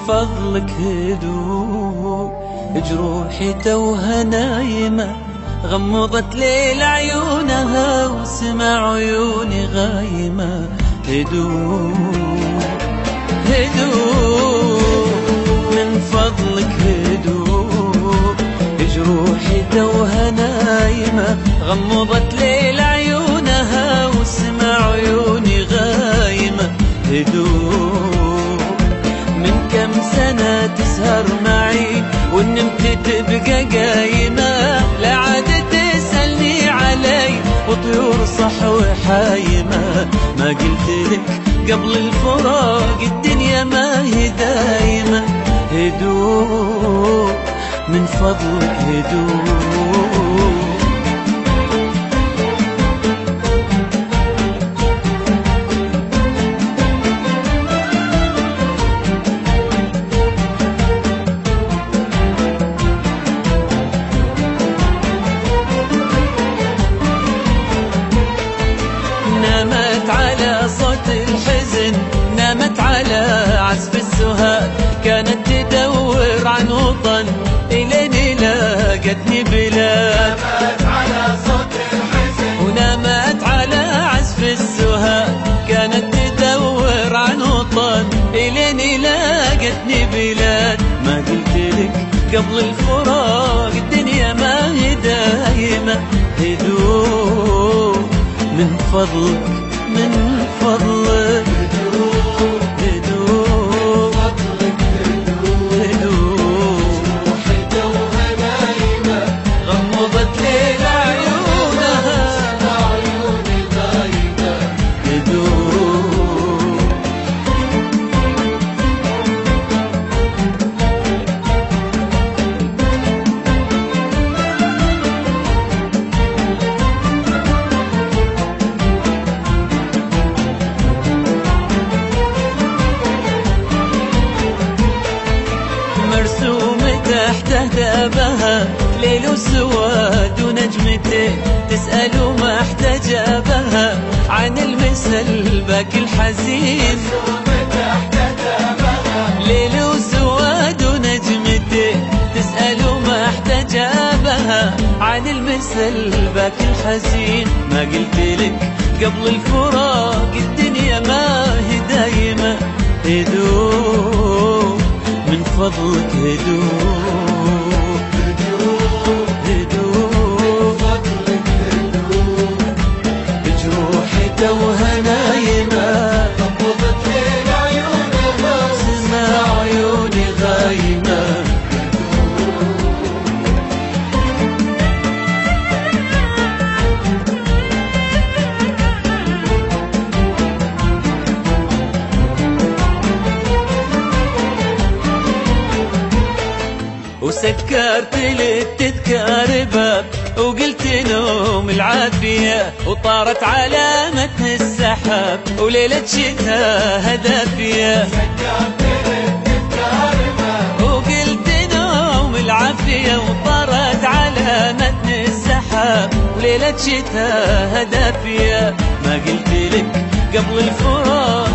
فضلك هدوء، جروحي توها نايمة، غمضت ليل عيونها وسمع عيوني غايمة. هدوء هدوء من فضلك هدوء، جروحي توها نايمة، غمضت ليل عيونها وسمع عيوني غايمة. هدوء من كم سنة تسهر معي ونمت تبقى قايمة، لا عاد تسألني علي وطيور صحو حايمة. ما قلت لك قبل الفراق الدنيا ما هي دايمة. هدوء من فضلك هدوء. نامت على صوت الحزن، نامت على عزف السهاد، كانت تدور عن وطن إلين لاقتني بلاد. نامت على صوت الحزن ونامت على عزف السهاد، كانت تدور عن وطن إلين لاقتني بلاد. ما قلت لك قبل الفراق الدنيا ما هي دايمة. هدوء من فضلك من فضلك هدوء هدوء فضلك هدوء هدوء. روحي توها نايمة، غمضت ليل عيونها وسمع عيوني غايمة. هدوء مرسوم تحت هدابها ليل وسواد ونجمتين، تسأل وما احتجابها عن المثل باكي الحزين. مرسوم تحت هدابها ليل وسواد ونجمتين، تسأل وما احتجابها عن المثل باكي الحزين. ما قلت لك قبل الفراق الدنيا ما هي دايمة. هدوء من فضلك هدوء هدوء هدوء فضلك هدوء. جروحي توها نايمة، غمضت ليل عيونها وسمع عيوني غايمة. وسكرت للتذكار باب وقلت نوم العافية، وطارت على متن السحاب وليلة شتاء هدافية. سكرت للتذكار باب وقلت نوم العافية، وطارت على متن السحاب وليلة شتاء هدافية. ما قلت لك قبل الفراق